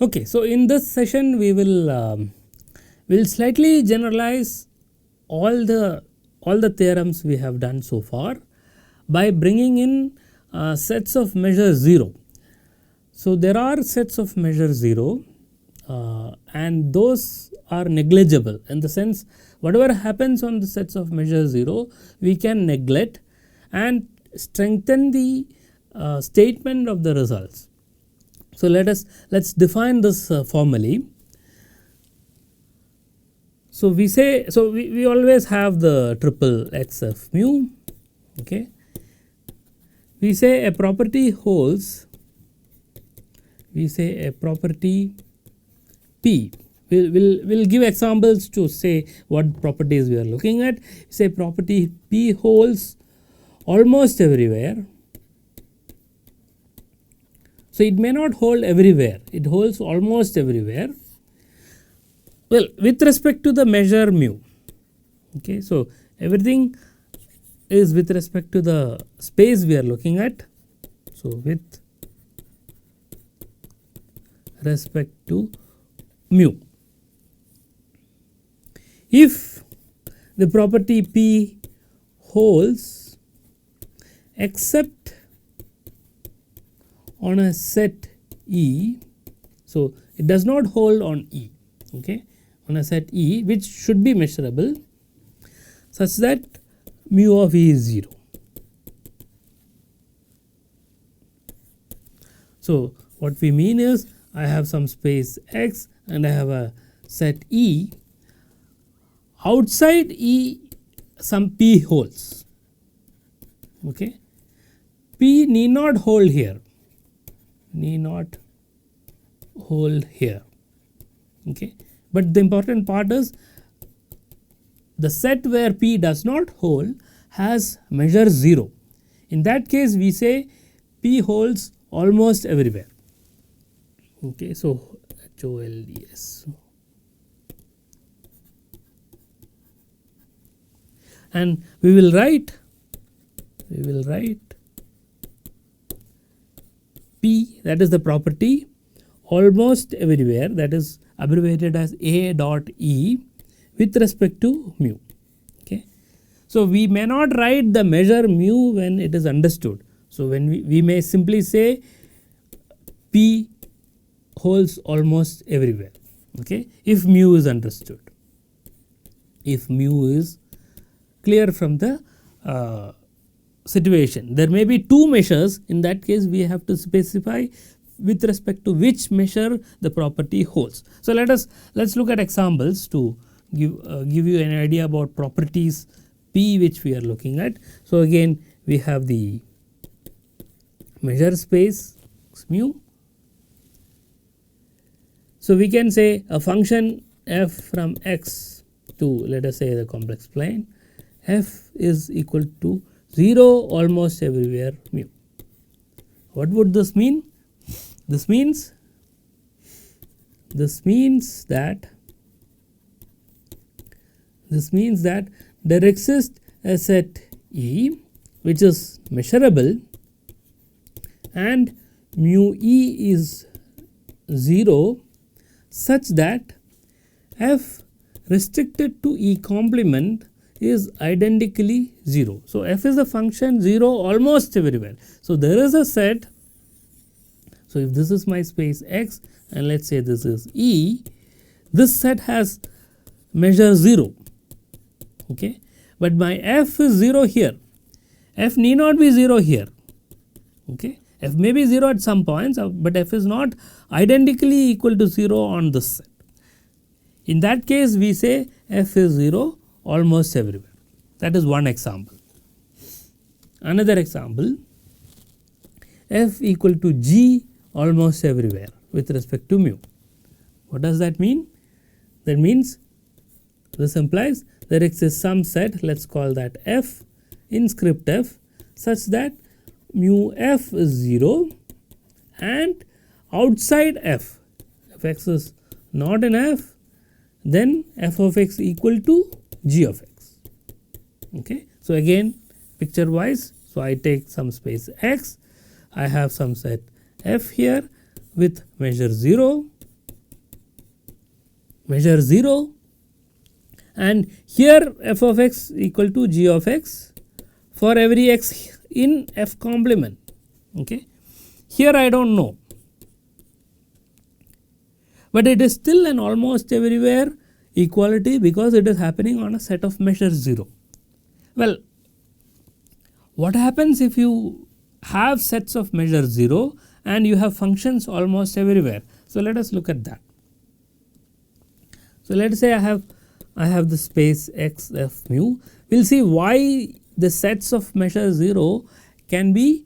Okay, so in this session we will slightly generalize all the theorems we have done so far by bringing in sets of measure 0. So there are sets of measure 0 and those are negligible, in the sense whatever happens on the sets of measure 0 we can neglect and strengthen the statement of the results. So let's define this formally. So we say, so we always have the triple xf mu, okay. We say a property holds, we say a property P. We'll give examples to say what properties we are looking at. Say property P holds almost everywhere. So it may not hold everywhere, it holds almost everywhere. Well, with respect to the measure mu, okay. So everything is with respect to the space we are looking at. So with respect to mu. If the property P holds except on a set E, so it does not hold on E, okay, on a set E which should be measurable such that mu of E is 0. So what we mean is, I have some space X and I have a set E. Outside E some P holds, okay. P need not hold here, need not hold here, okay. But the important part is the set where P does not hold has measure 0. In that case we say P holds almost everywhere, okay. So HOLDS, and we will write P, that is the property almost everywhere, that is abbreviated as A dot E with respect to mu, okay. So we may not write the measure mu when it is understood. So when we may simply say P holds almost everywhere, okay, if mu is understood, if mu is clear from the situation. There may be two measures, in that case we have to specify with respect to which measure the property holds. So let's look at examples to give you an idea about properties P which we are looking at. So again we have the measure space mu. So we can say a function f from x to, let us say, the complex plane, f is equal to 0 almost everywhere mu. What would this mean? This means that there exists a set E which is measurable and mu E is 0 such that f restricted to E complement is identically 0. So f is a function 0 almost everywhere. So there is a set. So if this is my space X and let us say this is E, this set has measure 0, okay. But my f is 0 here, f need not be 0 here, okay. F may be 0 at some points, but f is not identically equal to 0 on this set. In that case we say f is 0 almost everywhere. That is one example. Another example, f equal to g almost everywhere with respect to mu. What does that mean? That means, this implies there exists some set, let us call that f in script f, such that mu f is 0 and outside f, if x is not in f, then f of x equal to g of x, okay. So again picture wise, so I take some space X, I have some set f here with measure 0 measure 0, and here f of x equal to g of x for every x in f complement. Okay. Here I do not know, but it is still an almost everywhere equality because it is happening on a set of measure 0. Well, what happens if you have sets of measure 0 and you have functions almost everywhere? So, let us look at that. So, let us say I have the space x f mu. We will see why the sets of measure 0 can be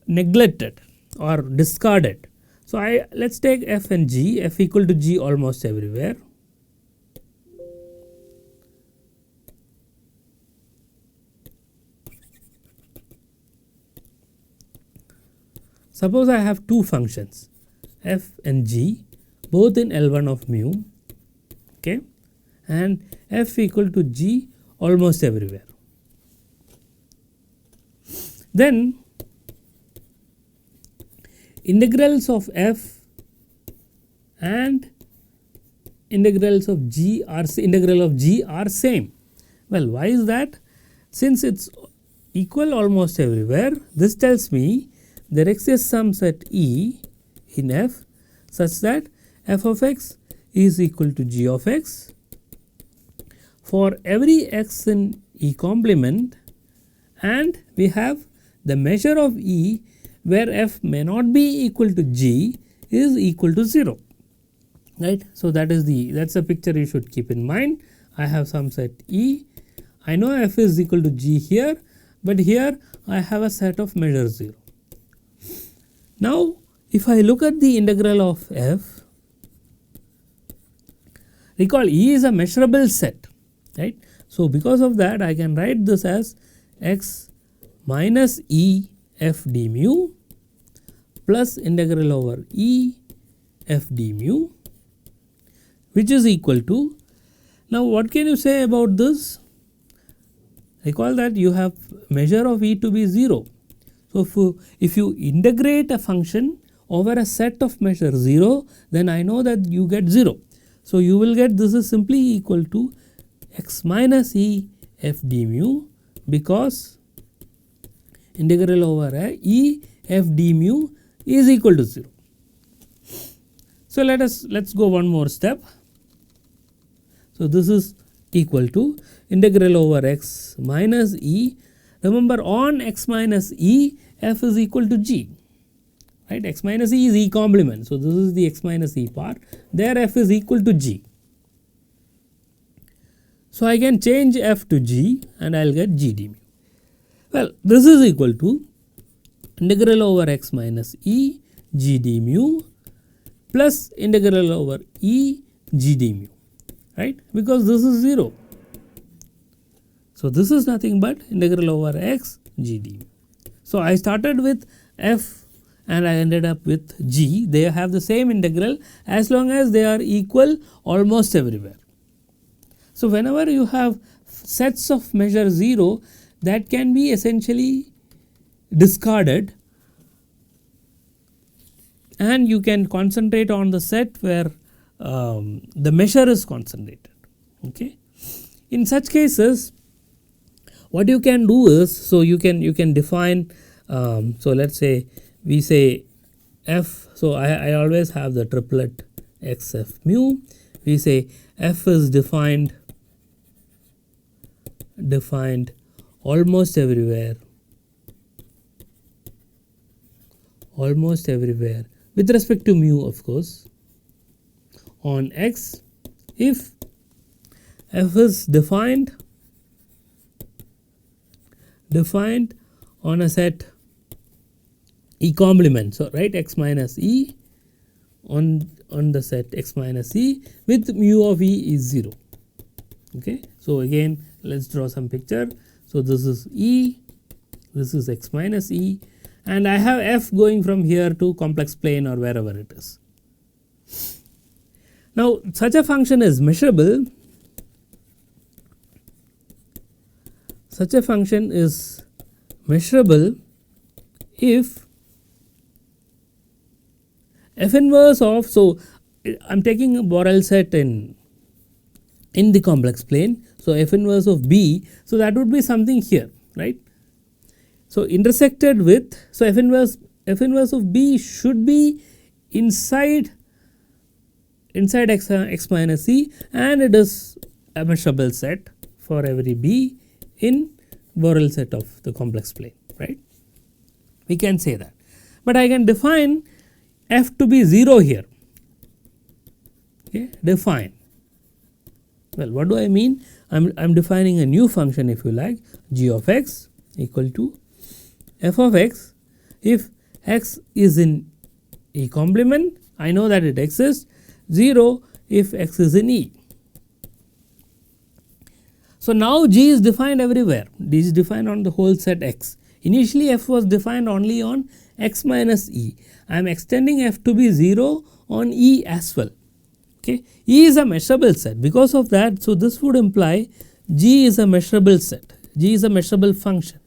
neglected or discarded. So, let us take f and g, f equal to g almost everywhere. Suppose I have two functions f and g both in L1 of mu, okay, and f equal to g almost everywhere. Then integrals of f and integrals of g are same. Well, why is that? Since it is equal almost everywhere, this tells me there exists some set E in f such that f of x is equal to g of x for every x in E complement, and we have the measure of E where f may not be equal to g is equal to 0, right. So, that is a picture you should keep in mind. I have some set E, I know f is equal to g here, but here I have a set of measure 0. Now, if I look at the integral of f, recall E is a measurable set, right. So, because of that I can write this as x minus E f d mu plus integral over E f d mu, which is equal to, now what can you say about this? Recall that you have measure of E to be 0. So, if you integrate a function over a set of measure 0, then I know that you get 0. So, you will get this is simply equal to x minus E f d mu, because integral over E f d mu is equal to 0. So, let's go one more step. So, this is equal to integral over x minus E. Remember, on x minus E, f is equal to g, right. X minus E is E complement. So, this is the x minus E part, there f is equal to g. So, I can change f to g and I will get g d mu. Well, this is equal to integral over x minus E g d mu plus integral over E g d mu, right, because this is 0. So, this is nothing but integral over x g d mu. So, I started with f and I ended up with g. They have the same integral as long as they are equal almost everywhere. So, whenever you have sets of measure 0 that can be essentially discarded, and you can concentrate on the set where the measure is concentrated. Okay. In such cases, what you can do is, so you can define, so let us say we say f, so I always have the triplet x f mu, we say f is defined almost everywhere with respect to mu, of course, on x if f is defined on a set E complement. So, right, x minus E on the set x minus E with mu of E is 0. Okay. So, again let us draw some picture. So, this is E, this is x minus E, and I have f going from here to complex plane or wherever it is. Now, such a function is measurable. Such a function is measurable if f inverse of, so I'm taking a Borel set in the complex plane. So, F inverse of B, so that would be something here, right. So, intersected with, so F inverse of B should be inside x minus C, and it is a measurable set for every B in Borel set of the complex plane, right. We can say that, but I can define F to be 0 here, okay, define. Well, what do I mean? I am defining a new function, if you like, g of x equal to f of x if x is in E complement, I know that it exists, 0 if x is in E. So, now G is defined everywhere, D is defined on the whole set X. Initially F was defined only on x minus E. I am extending F to be 0 on E as well. Okay. E is a measurable set, because of that. So, this would imply G is a measurable set, G is a measurable function.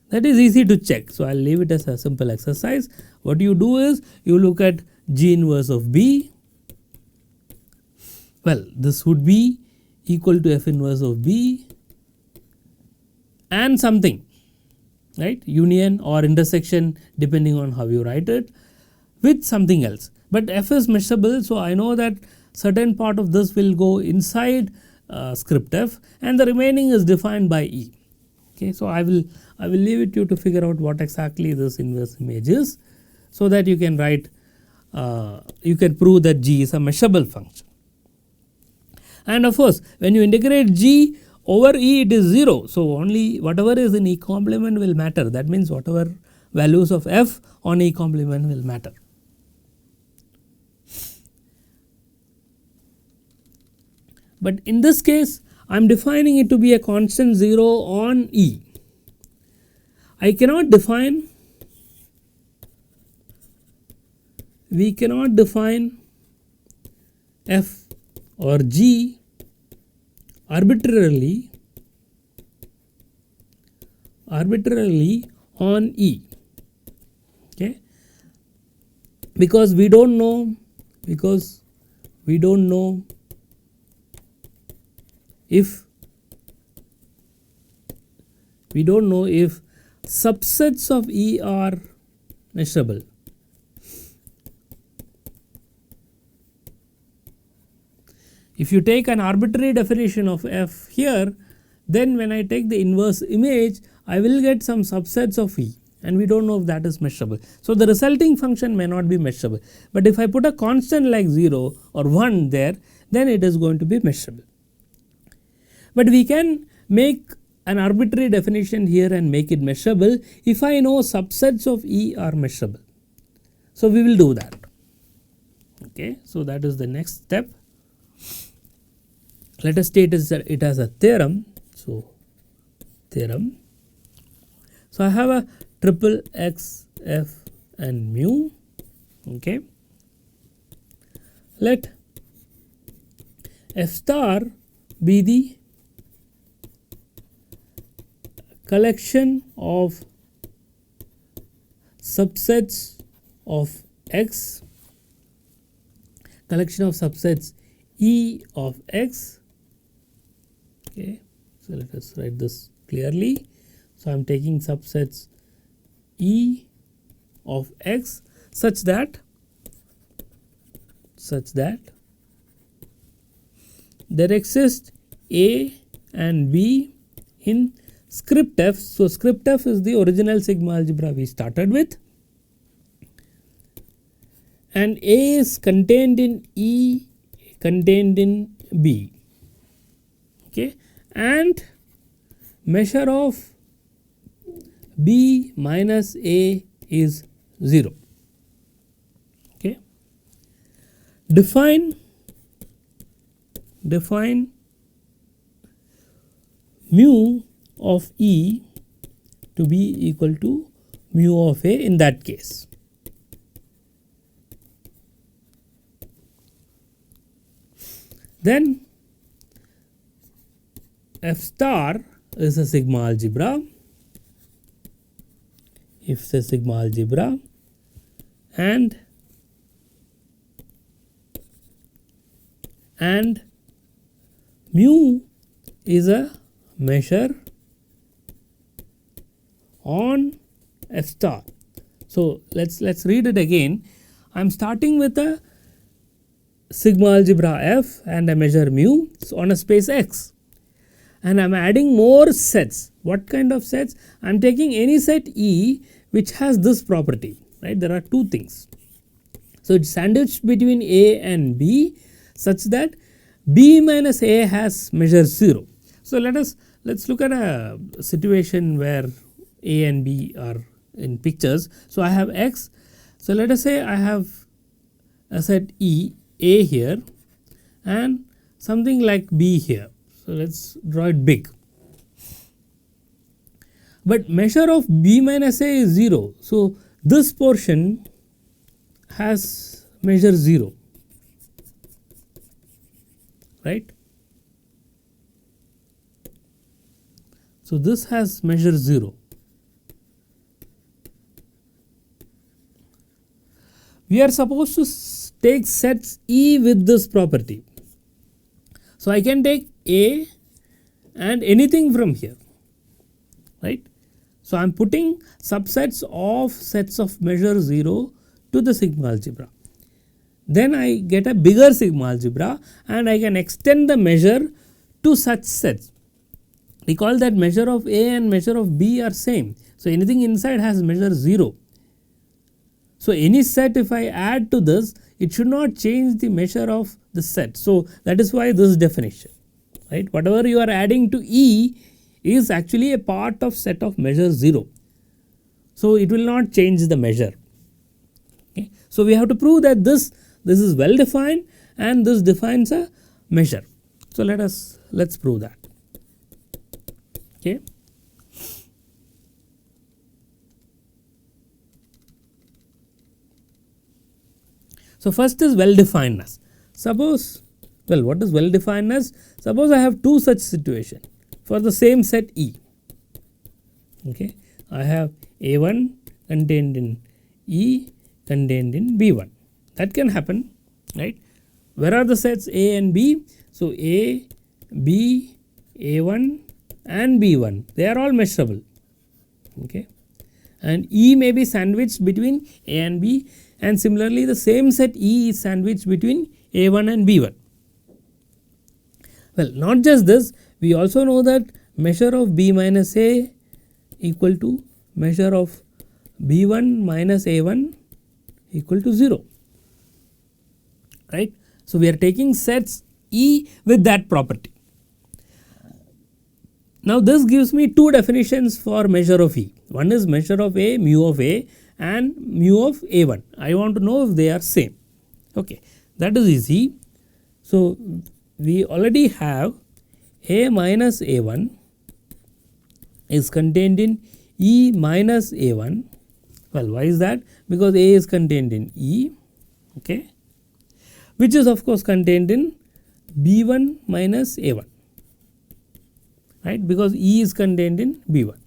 That is easy to check. So, I will leave it as a simple exercise. What you do is you look at G inverse of B. Well, this would be equal to F inverse of B and something, right, union or intersection depending on how you write it, with something else. But F is measurable, so I know that certain part of this will go inside script F, and the remaining is defined by E. Okay, so I will leave it to you to figure out what exactly this inverse image is, so that you can write you can prove that G is a measurable function. And of course, when you integrate G over E, it is 0. So, only whatever is in E complement will matter, that means whatever values of F on E complement will matter. But in this case I am defining it to be a constant 0 on E. I cannot define, we cannot define F or G arbitrarily on E, okay, because we do not know if subsets of E are measurable. If you take an arbitrary definition of F here, then when I take the inverse image, I will get some subsets of E, and we do not know if that is measurable. So, the resulting function may not be measurable, but if I put a constant like 0 or 1 there, then it is going to be measurable. But we can make an arbitrary definition here and make it measurable if I know subsets of E are measurable. So, we will do that. Okay. So, that is the next step. Let us state it as a theorem. So, theorem. So, I have a triple x, f and mu. Okay. Let f star be the collection of subsets of x, collection of subsets E of x. Okay. So, let us write this clearly. So, I am taking subsets E of x such that there exist A and B in script F. So, script F is the original sigma algebra we started with, and A is contained in E, contained in B, okay, and measure of B minus A is 0. Okay. Define mu of E to be equal to mu of A in that case. Then F star is a sigma algebra, if it's a sigma algebra, and and mu is a measure on F star. So let's read it again. I am starting with a sigma algebra F and I measure mu on a space X, and I am adding more sets. What kind of sets? I am taking any set E which has this property, right? There are two things. So it's sandwiched between A and B such that B minus A has measure 0. So let's look at a situation where A and B are in pictures. So I have X. So let us say I have a set E, A here, and something like B here. So let's draw it big. But measure of B minus A is 0. So this portion has measure 0, right? So this has measure 0. We are supposed to take sets E with this property. So I can take A and anything from here, right? So I am putting subsets of sets of measure 0 to the sigma algebra. Then I get a bigger sigma algebra and I can extend the measure to such sets. Recall that measure of A and measure of B are same. So anything inside has measure 0. So any set if I add to this, it should not change the measure of the set. So that is why this definition, right? Whatever you are adding to E is actually a part of set of measure 0. So it will not change the measure. Okay. So we have to prove that this is well defined and this defines a measure. So let's prove that. Okay. So first is well definedness. Suppose, well, what is well definedness? Suppose I have two such situation for the same set E. Okay, I have A1 contained in E contained in B1. That can happen, right? Where are the sets A and B? So A, B, A1 and B1, they are all measurable. Okay, and E may be sandwiched between A and B, and similarly the same set E is sandwiched between A1 and B1. Well, not just this, we also know that measure of B minus A equal to measure of B1 minus A1 equal to 0, right. So we are taking sets E with that property. Now this gives me two definitions for measure of E. One is measure of A, mu of A, and mu of A1. I want to know if they are same. Okay, that is easy. So we already have A minus A1 is contained in E minus A1. Well, why is that? Because A is contained in E, okay, which is of course contained in B1 minus A1, right, because E is contained in B1.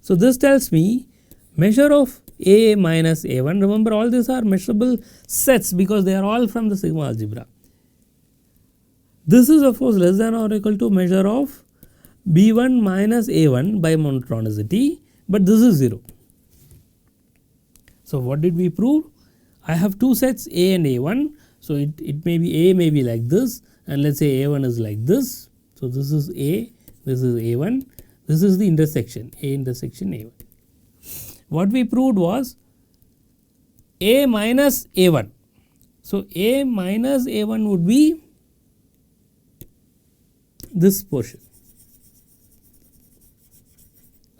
So this tells me measure of A minus A1, remember all these are measurable sets because they are all from the sigma algebra. This is of course less than or equal to measure of B1 minus A1 by monotonicity, but this is 0. So what did we prove? I have two sets A and A1. So it may be A may be like this, and let's say A1 is like this. So this is A, this is A1, this is the intersection, A intersection A1. What we proved was A minus A1. So A minus A1 would be this portion,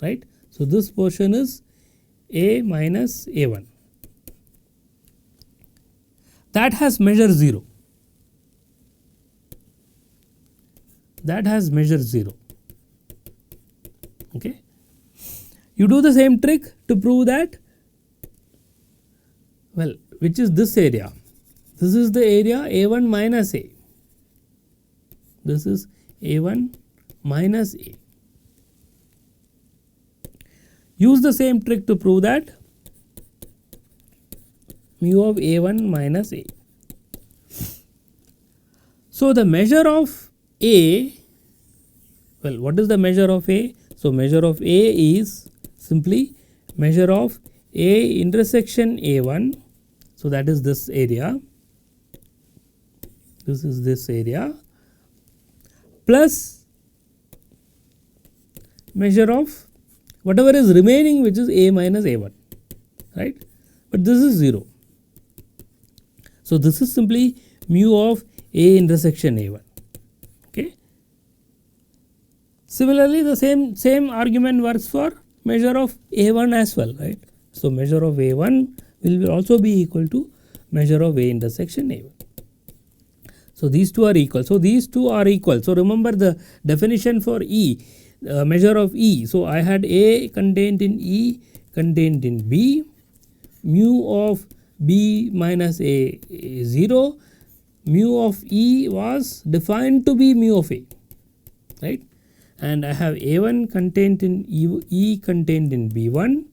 right. So this portion is A minus A1. That has measure 0. That has measure 0. Okay. You do the same trick to prove that, well, which is this area. This is the area A1 minus A. This is A1 minus A. Use the same trick to prove that mu of A1 minus A. So, the measure of A, well, what is the measure of A? So, measure of A is simply measure of A intersection A1. So, that is this area, this is this area, plus measure of whatever is remaining, which is A minus A1, right, but this is 0. So, this is simply mu of A intersection A1. Okay. Similarly, the same argument works for measure of A1 as well, right. So, measure of A1 will also be equal to measure of A intersection A1. So, these two are equal. So, these two are equal. So, remember the definition for E, measure of E. So, I had A contained in E contained in B, mu of B minus A is 0, mu of E was defined to be mu of A, right, and I have A1 contained in E contained in B1,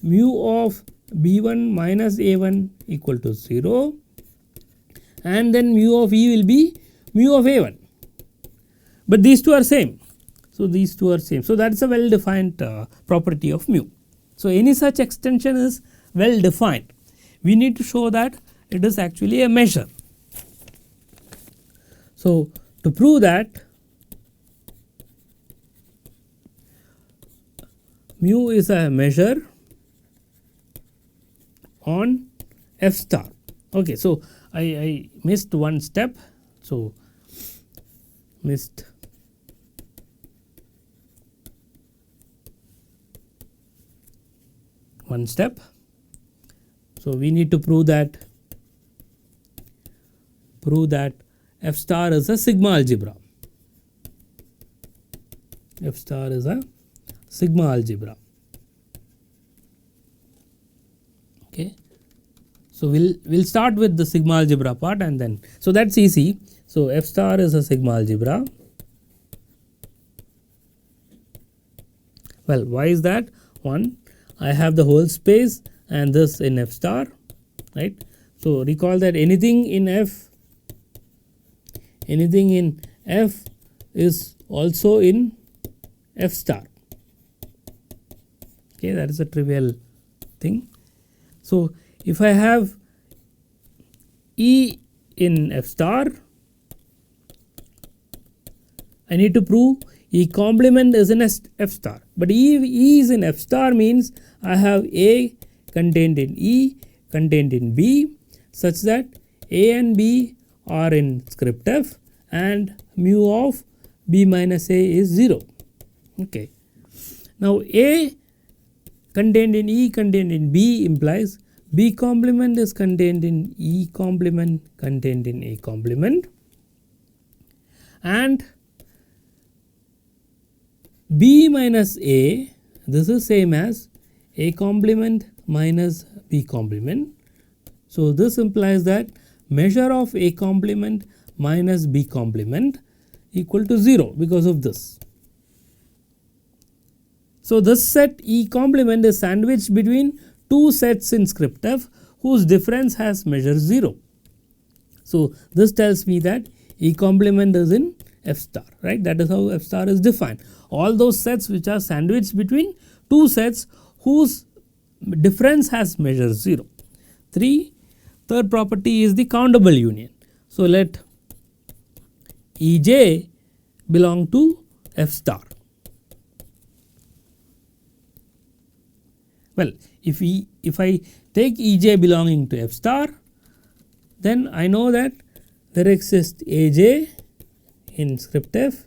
mu of B1 minus A1 equal to 0, and then mu of E will be mu of A1, but these two are same. So, these two are same. So, that is a well defined property of mu. So, any such extension is well defined. We need to show that it is actually a measure. So, to prove that mu is a measure on f star. Okay, so I missed one step. So, missed one step. So, we need to prove that f star is a sigma algebra. F star is a sigma algebra. Okay. So, we'll start with the sigma algebra part, and then so that's easy. So, f star is a sigma algebra. Well, why is that? One, I have the whole space and this in f star, right. So, recall that anything in f is also in f star. Okay, that is a trivial thing. So, if I have E in f star, I need to prove E complement is in f star, but E is in f star means I have A contained in E contained in B such that A and B are in script f and mu of B minus A is 0. Okay. Now, A contained in E contained in B implies B complement is contained in E complement contained in A complement, and B minus A, this is same as A complement minus B complement. So, this implies that measure of A complement minus B complement equal to 0 because of this. So, this set E complement is sandwiched between two sets in script f whose difference has measure 0. So, this tells me that E complement is in f star, right. That is how f star is defined. All those sets which are sandwiched between two sets whose difference has measure 0. Third property is the countable union. So, let Ej belong to f star. Well, if I take Ej belonging to f star, then I know that there exists Aj in script f,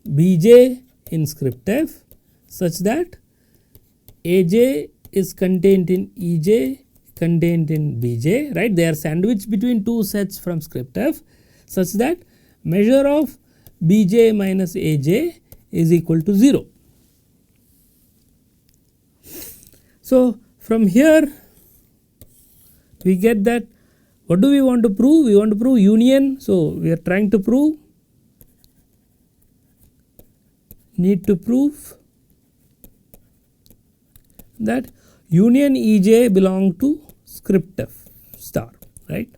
Bj in script f such that Aj is contained in Ej contained in Bj, right. They are sandwiched between two sets from script f such that measure of Bj minus Aj is equal to 0. So, from here we get that what do we want to prove? We want to prove union. So, we are trying to prove, need to prove that union Ej belong to script f star, right,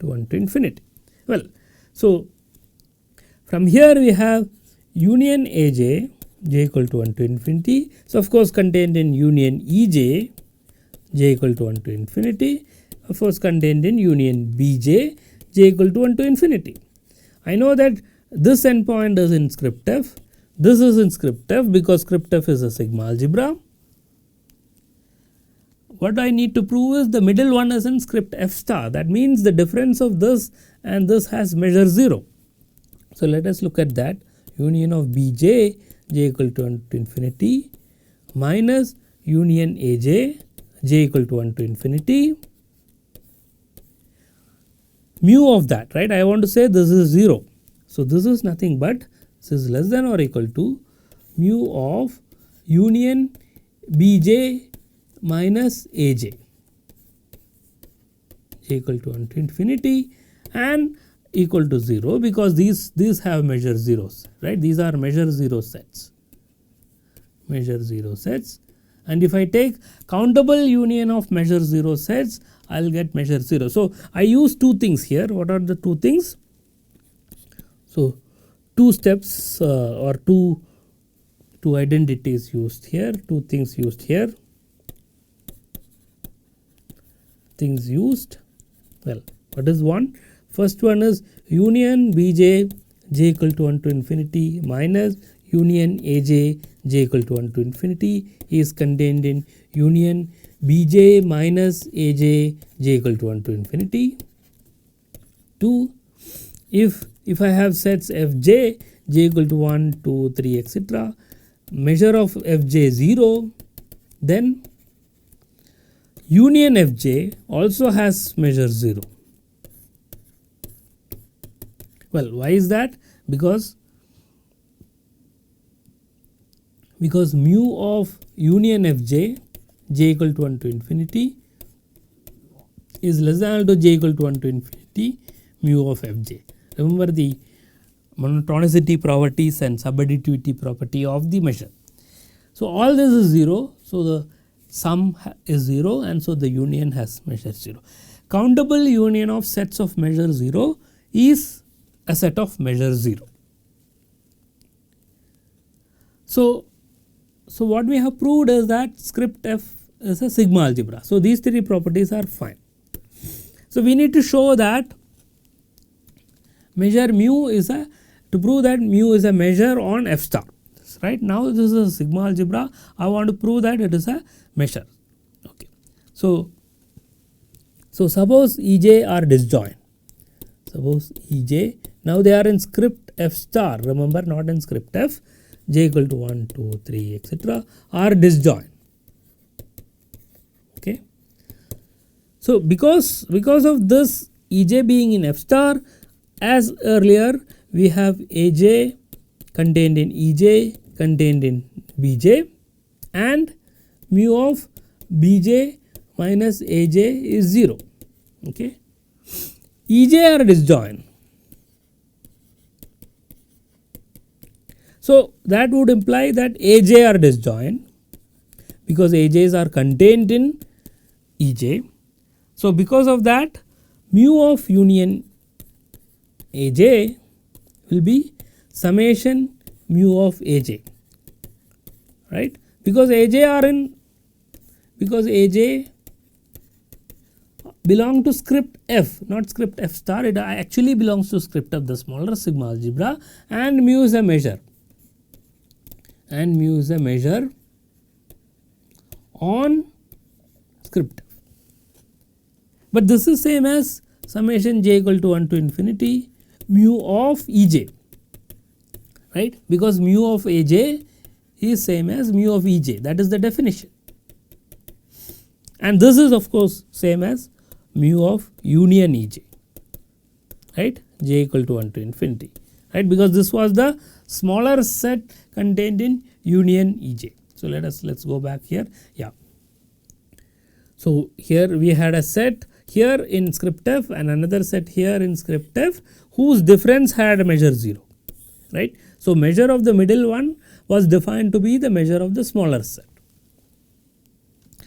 to 1 to infinity. Well, so from here we have union Aj, j equal to 1 to infinity. So, of course, contained in union Ej, j equal to 1 to infinity, of course, contained in union Bj, j equal to 1 to infinity. I know that this endpoint is in script f, this is in script f because script f is a sigma algebra. What I need to prove is the middle one is in script f star. That means the difference of this and this has measure 0. So, let us look at that. Union of Bj, j equal to 1 to infinity, minus union Aj, j equal to 1 to infinity, mu of that, right. I want to say this is 0. So, this is nothing but this is less than or equal to mu of union Bj minus Aj, j equal to 1 to infinity and equal to 0 because these have measure zeros, right. These are measure 0 sets, and if I take countable union of measure 0 sets, I will get measure 0. So, I use two things here. What are the two things? So, two steps or two identities used here, two things used here, things used. Well, what is one? First one is union Bj, j equal to 1 to infinity minus union Aj, j equal to 1 to infinity is contained in union Bj minus Aj, j equal to 1 to infinity. 2. If I have sets Fj, j equal to 1, 2, 3, etc., measure of Fj 0, then union Fj also has measure 0. Well, why is that? Because mu of union Fj, j equal to 1 to infinity is less than or equal to j equal to 1 to infinity mu of Fj. Remember the monotonicity properties and subadditivity property of the measure. So, all this is 0. So, the sum is 0 and so the union has measure 0. Countable union of sets of measure 0 is a set of measure 0. So, what we have proved is that script f is a sigma algebra. So, these three properties are fine. So, we need to show that measure mu is a, to prove that mu is a measure on f star, right. Now, this is a sigma algebra, I want to prove that it is a measure. Okay. So, suppose Ej are disjoint, suppose Ej, now they are in script f star, remember not in script f, j equal to 1, 2, 3, etc., are disjoint. Okay. So, because of this Ej being in f star, as earlier we have Aj contained in Ej contained in Bj and mu of Bj minus Aj is 0. Okay. Ej are disjoint. So, that would imply that Aj are disjoint because Aj's are contained in Ej. So, because of that mu of union Aj will be summation mu of Aj, right, because Aj are in, because Aj belong to script f, not script f star, it actually belongs to script of the smaller sigma algebra and mu is a measure, and mu is a measure on script f. But this is same as summation j equal to 1 to infinity mu of Ej, right, because mu of Aj is same as mu of Ej, that is the definition, and this is of course same as mu of union Ej, right, j equal to 1 to infinity, right, because this was the smaller set contained in union Ej. So, let's go back here. Yeah. So, here we had a set here in script f and another set here in script f whose difference had measure 0, right. So, measure of the middle one was defined to be the measure of the smaller set.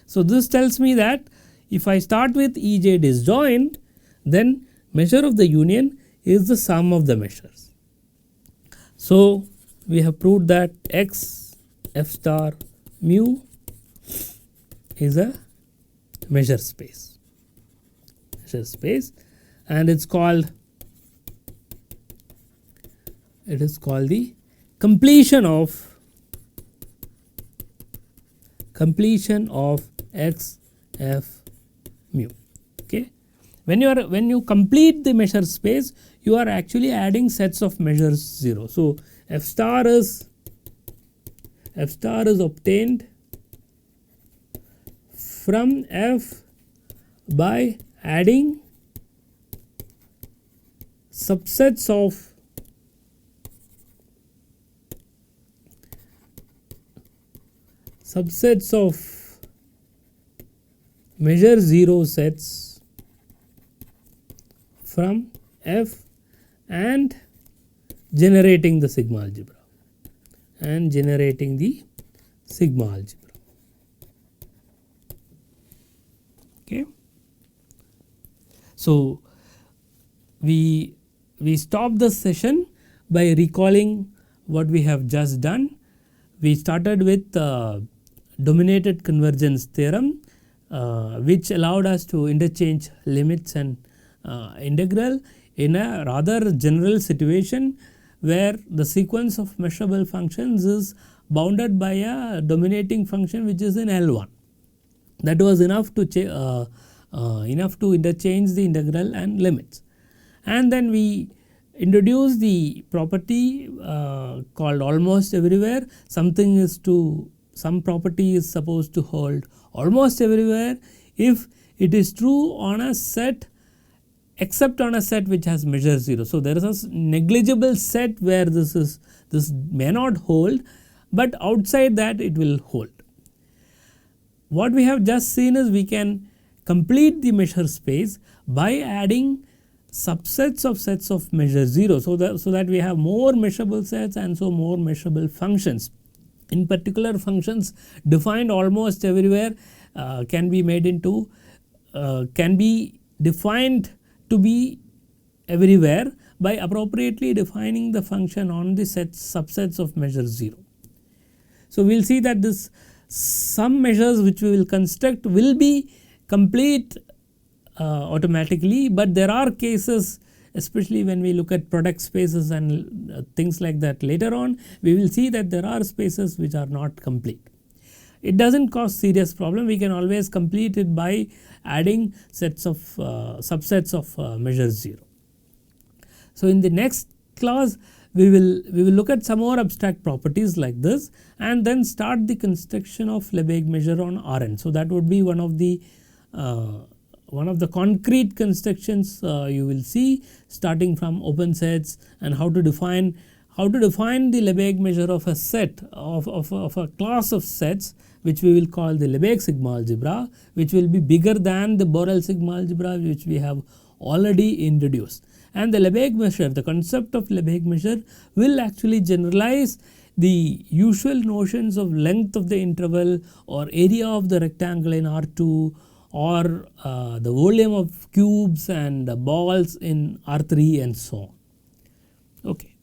So, this tells me that if I start with Ej disjoint, then measure of the union is the sum of the measures. So, we have proved that X f star mu is a measure space, and it is called the completion of X f mu. Okay. When you complete the measure space, you are actually adding sets of measures 0. So, f star is obtained from f by adding subsets of measure 0 sets from f and generating the sigma algebra Okay. So, we stop this session by recalling what we have just done. We started with dominated convergence theorem, which allowed us to interchange limits and integral in a rather general situation where the sequence of measurable functions is bounded by a dominating function which is in L1. That was enough to interchange the integral and limits. And then we introduced the property called almost everywhere. Some property is supposed to hold almost everywhere if it is true on a set except on a set which has measure 0. So, there is a negligible set where this may not hold, but outside that it will hold. What we have just seen is we can complete the measure space by adding subsets of sets of measure 0. So that we have more measurable sets and so more measurable functions. In particular, functions defined almost everywhere can be defined to be everywhere by appropriately defining the function on the subsets of measure 0. So, we will see that some measures which we will construct will be complete automatically, but there are cases, especially when we look at product spaces and things like that later on, we will see that there are spaces which are not complete. It does not cause serious problem, we can always complete it by adding subsets of measure 0. So, in the next class we will look at some more abstract properties like this and then start the construction of Lebesgue measure on Rn. So, that would be one of the concrete constructions you will see, starting from open sets and how to define the Lebesgue measure of a set of a class of sets, which we will call the Lebesgue sigma algebra, which will be bigger than the Borel sigma algebra which we have already introduced. And the Lebesgue measure, the concept of Lebesgue measure will actually generalize the usual notions of length of the interval or area of the rectangle in R2 or the volume of cubes and balls in R3 and so on. Okay.